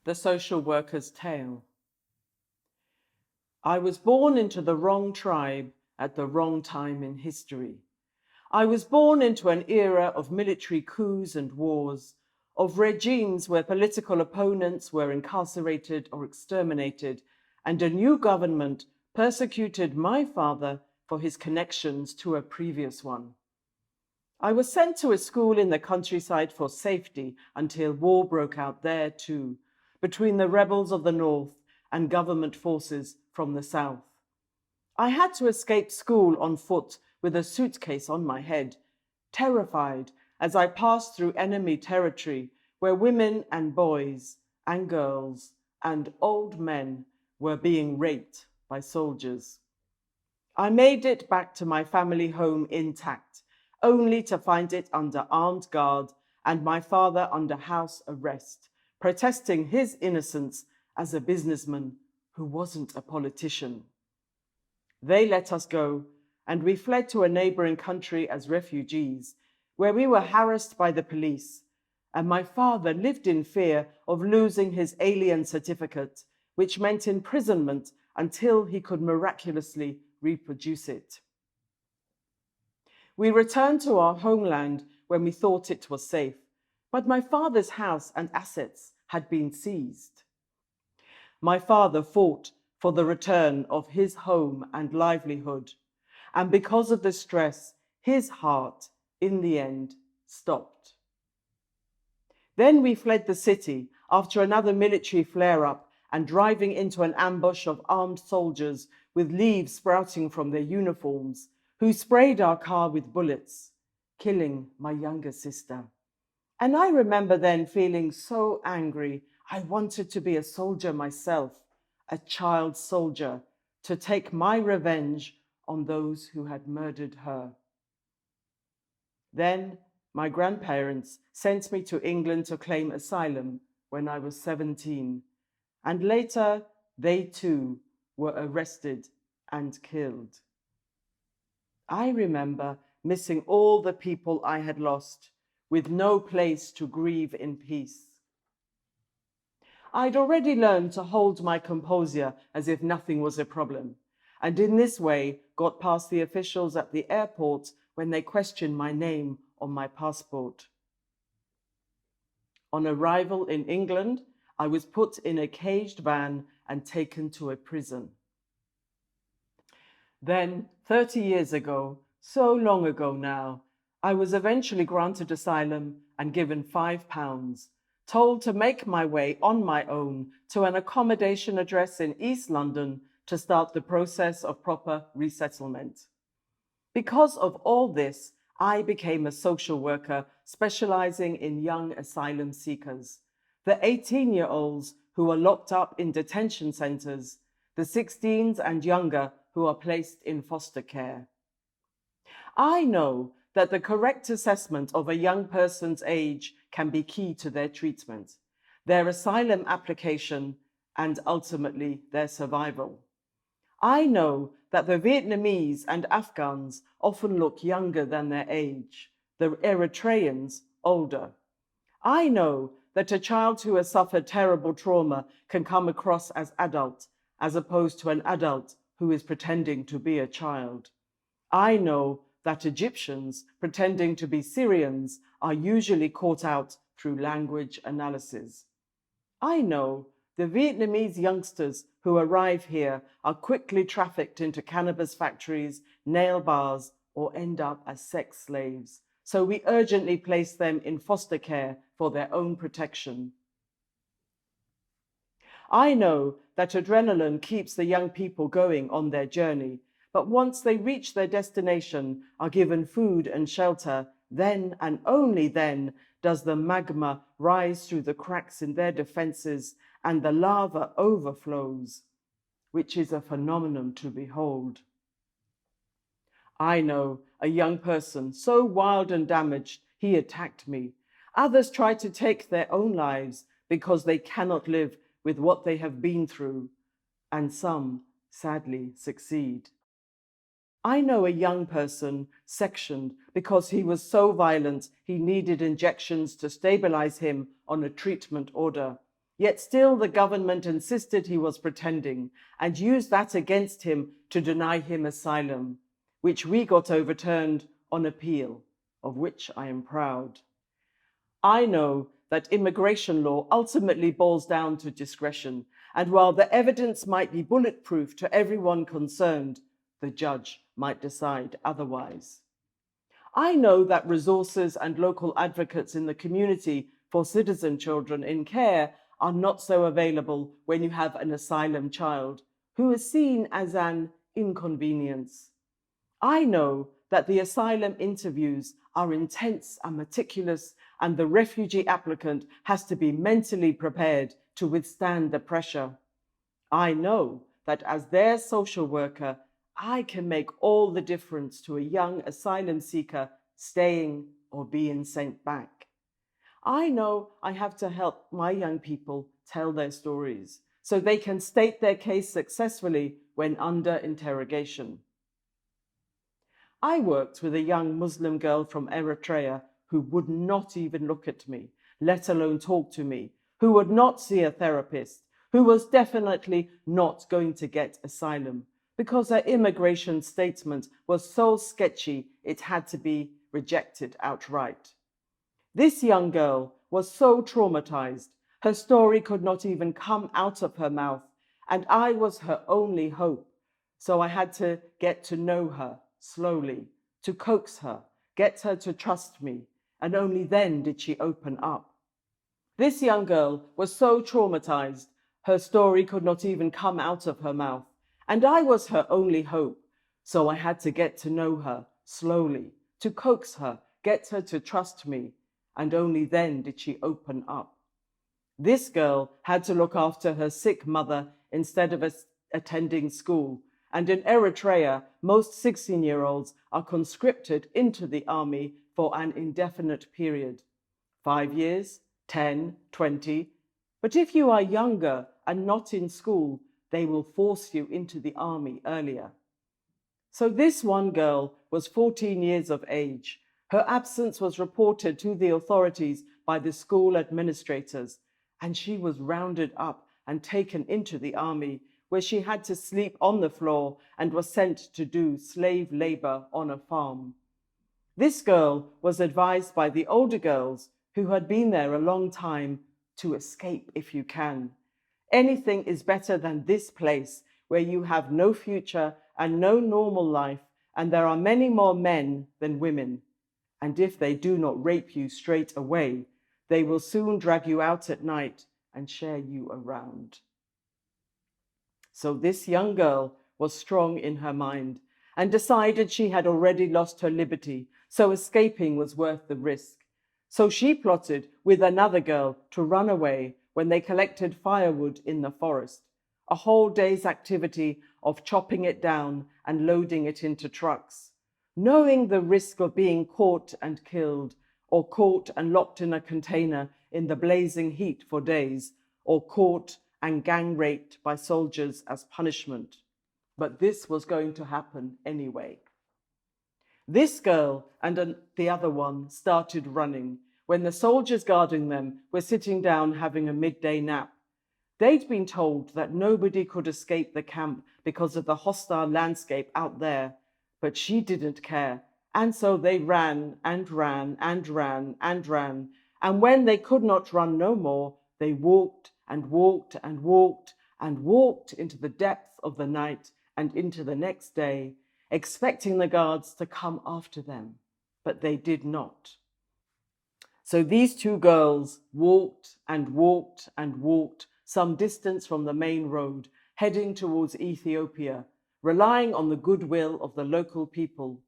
The Social Worker's Tale. I was born into the wrong tribe at the wrong time in history. I was born into an era of military coups and wars, of regimes where political opponents were incarcerated or exterminated, and a new government persecuted my father for his connections to a previous one. I was sent to a school in the countryside for safety until war broke out there too, between the rebels of the north and government forces from the south. I had to escape school on foot with a suitcase on my head, terrified as I passed through enemy territory where women and boys and girls and old men were being raped by soldiers. I made it back to my family home intact, only to find it under armed guard and my father under house arrest, protesting his innocence as a businessman who wasn't a politician. They let us go, and we fled to a neighboring country as refugees, where we were harassed by the police, and my father lived in fear of losing his alien certificate, which meant imprisonment until he could miraculously reproduce it. We returned to our homeland when we thought it was safe, but my father's house and assets had been seized. My father fought for the return of his home and livelihood, and because of the stress, his heart, in the end, stopped. Then we fled the city after another military flare-up and driving into an ambush of armed soldiers with leaves sprouting from their uniforms, who sprayed our car with bullets, killing my younger sister. And I remember then feeling so angry, I wanted to be a soldier myself, a child soldier, to take my revenge on those who had murdered her. Then my grandparents sent me to England to claim asylum when I was 17, and later they too were arrested and killed. I remember missing all the people I had lost, with no place to grieve in peace. I'd already learned to hold my composure as if nothing was a problem, and in this way got past the officials at the airport when they questioned my name on my passport. On arrival in England, I was put in a caged van and taken to a prison. Then, 30 years ago, so long ago now, I was eventually granted asylum and given £5, told to make my way on my own to an accommodation address in East London to start the process of proper resettlement. Because of all this, I became a social worker specializing in young asylum seekers, the 18-year-olds who are locked up in detention centers, the 16s and younger who are placed in foster care. I know that the correct assessment of a young person's age can be key to their treatment, their asylum application, and ultimately their survival. I know that the Vietnamese and Afghans often look younger than their age, the Eritreans older. I know that a child who has suffered terrible trauma can come across as adult, as opposed to an adult who is pretending to be a child. I know that Egyptians pretending to be Syrians are usually caught out through language analysis. I know the Vietnamese youngsters who arrive here are quickly trafficked into cannabis factories, nail bars, or end up as sex slaves. So we urgently place them in foster care for their own protection. I know that adrenaline keeps the young people going on their journey, but once they reach their destination, are given food and shelter, then and only then does the magma rise through the cracks in their defenses and the lava overflows, which is a phenomenon to behold. I know a young person so wild and damaged he attacked me. Others try to take their own lives because they cannot live with what they have been through, and some sadly succeed. I know a young person sectioned because he was so violent he needed injections to stabilize him on a treatment order, Yet still the government insisted he was pretending and used that against him to deny him asylum, which we got overturned on appeal, of which I am proud. I know that immigration law ultimately boils down to discretion, and while the evidence might be bulletproof to everyone concerned, the judge might decide otherwise. I know that resources and local advocates in the community for citizen children in care are not so available when you have an asylum child who is seen as an inconvenience. I know that the asylum interviews are intense and meticulous, and the refugee applicant has to be mentally prepared to withstand the pressure. I know that as their social worker, I can make all the difference to a young asylum seeker staying or being sent back. I know I have to help my young people tell their stories so they can state their case successfully when under interrogation. I worked with a young Muslim girl from Eritrea who would not even look at me, let alone talk to me, who would not see a therapist, who was definitely not going to get asylum because her immigration statement was so sketchy it had to be rejected outright. This young girl was so traumatized, her story could not even come out of her mouth, and I was her only hope. So I had to get to know her slowly, to coax her, get her to trust me, and only then did she open up. This young girl was so traumatized, her story could not even come out of her mouth, and I was her only hope. So I had to get to know her slowly, to coax her, get her to trust me, and only then did she open up. This girl had to look after her sick mother instead of attending school, and in Eritrea, most 16-year-olds are conscripted into the army for an indefinite period. 5 years, 10, 20. But if you are younger and not in school, they will force you into the army earlier. So this one girl was 14 years of age. Her absence was reported to the authorities by the school administrators, and she was rounded up and taken into the army, where she had to sleep on the floor and was sent to do slave labor on a farm. This girl was advised by the older girls who had been there a long time to escape if you can. Anything is better than this place where you have no future and no normal life, and there are many more men than women. And if they do not rape you straight away, they will soon drag you out at night and share you around. So this young girl was strong in her mind and decided she had already lost her liberty, so escaping was worth the risk. So she plotted with another girl to run away when they collected firewood in the forest, a whole day's activity of chopping it down and loading it into trucks, knowing the risk of being caught and killed, or caught and locked in a container in the blazing heat for days, or caught and gang raped by soldiers as punishment. But this was going to happen anyway. This girl and the other one started running when the soldiers guarding them were sitting down having a midday nap. They'd been told that nobody could escape the camp because of the hostile landscape out there, but she didn't care. And so they ran and ran and ran and ran. And when they could not run no more, they walked and walked and walked and walked into the depth of the night and into the next day, expecting the guards to come after them, but they did not. So these two girls walked and walked and walked some distance from the main road, heading towards Ethiopia, relying on the goodwill of the local people.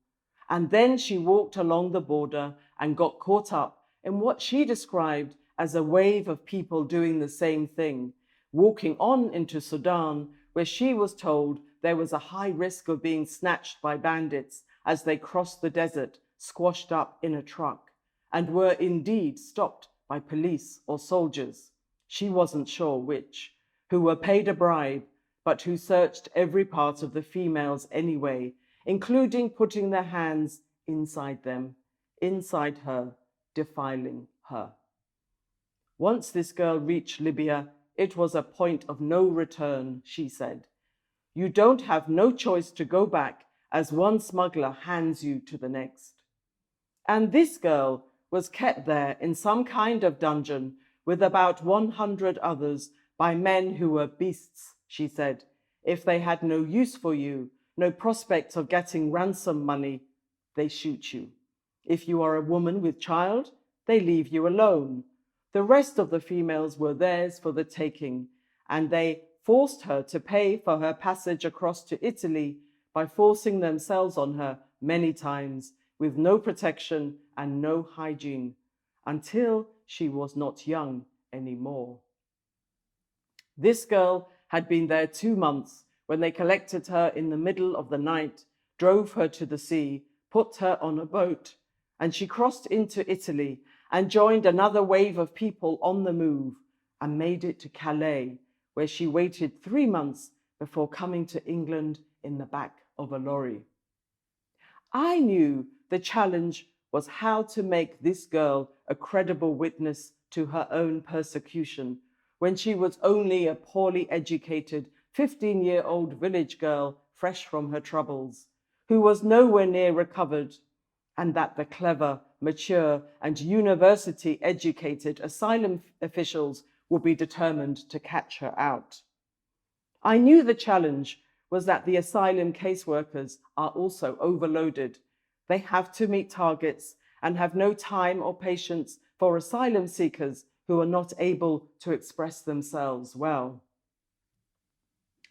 And then she walked along the border and got caught up in what she described as a wave of people doing the same thing, walking on into Sudan, where she was told there was a high risk of being snatched by bandits as they crossed the desert, squashed up in a truck, and were indeed stopped by police or soldiers, she wasn't sure which, who were paid a bribe, but who searched every part of the females anyway, including putting their hands inside them, inside her, defiling her. Once this girl reached Libya, it was a point of no return, she said. You don't have no choice to go back as one smuggler hands you to the next. And this girl was kept there in some kind of dungeon with about 100 others by men who were beasts, she said. If they had no use for you, no prospect of getting ransom money, they shoot you. If you are a woman with child, they leave you alone. The rest of the females were theirs for the taking, and they forced her to pay for her passage across to Italy by forcing themselves on her many times with no protection and no hygiene, until she was not young anymore. This girl had been there 2 months when they collected her in the middle of the night, drove her to the sea, put her on a boat, and she crossed into Italy and joined another wave of people on the move and made it to Calais, where she waited 3 months before coming to England in the back of a lorry. I knew the challenge was how to make this girl a credible witness to her own persecution when she was only a poorly educated 15-year-old village girl fresh from her troubles, who was nowhere near recovered, and that the clever, mature, and university-educated asylum officials would be determined to catch her out. I knew the challenge was that the asylum caseworkers are also overloaded. They have to meet targets and have no time or patience for asylum seekers who are not able to express themselves well.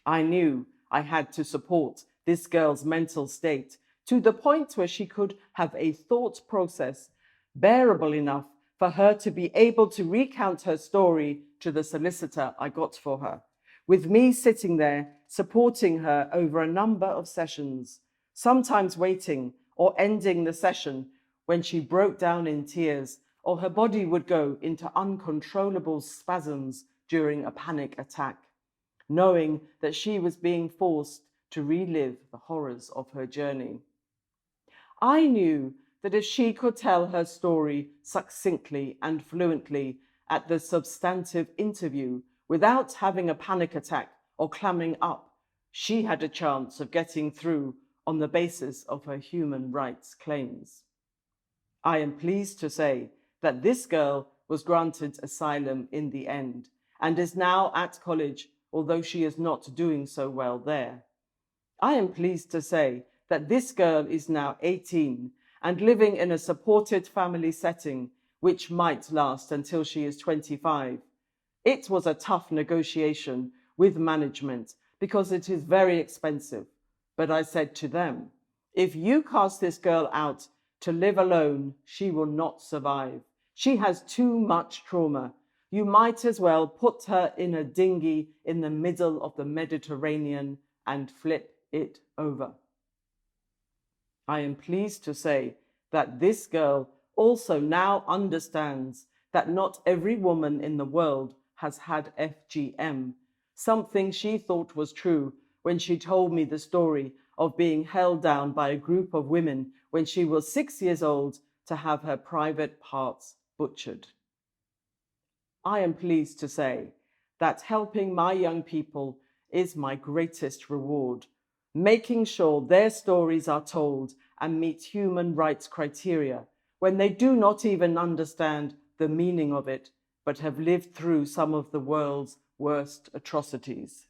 I knew I had to support this girl's mental state to the point where she could have a thought process bearable enough for her to be able to recount her story to the solicitor I got for her, with me sitting there supporting her over a number of sessions, sometimes waiting or ending the session when she broke down in tears or her body would go into uncontrollable spasms during a panic attack, knowing that she was being forced to relive the horrors of her journey. I knew that if she could tell her story succinctly and fluently at the substantive interview without having a panic attack or clamming up, she had a chance of getting through on the basis of her human rights claims. I am pleased to say that this girl was granted asylum in the end and is now at college, although she is not doing so well there. I am pleased to say that this girl is now 18 and living in a supported family setting, which might last until she is 25. It was a tough negotiation with management because it is very expensive. But I said to them, if you cast this girl out to live alone, she will not survive. She has too much trauma. You might as well put her in a dinghy in the middle of the Mediterranean and flip it over. I am pleased to say that this girl also now understands that not every woman in the world has had FGM, something she thought was true when she told me the story of being held down by a group of women when she was 6 years old to have her private parts butchered. I am pleased to say that helping my young people is my greatest reward, making sure their stories are told and meet human rights criteria when they do not even understand the meaning of it, but have lived through some of the world's worst atrocities.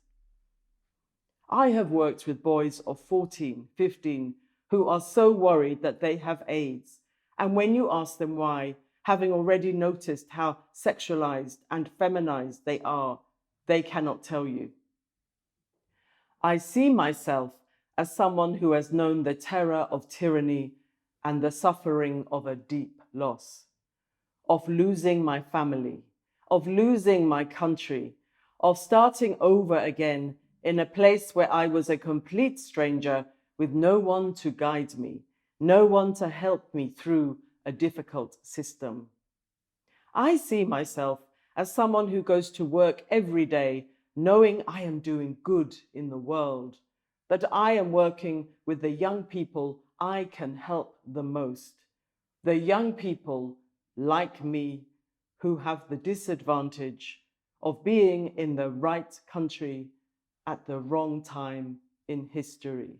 I have worked with boys of 14, 15, who are so worried that they have AIDS, and when you ask them why, having already noticed how sexualized and feminized they are, they cannot tell you. I see myself as someone who has known the terror of tyranny and the suffering of a deep loss, of losing my family, of losing my country, of starting over again in a place where I was a complete stranger with no one to guide me, no one to help me through a difficult system. I see myself as someone who goes to work every day knowing I am doing good in the world, that I am working with the young people I can help the most, the young people like me who have the disadvantage of being in the right country at the wrong time in history.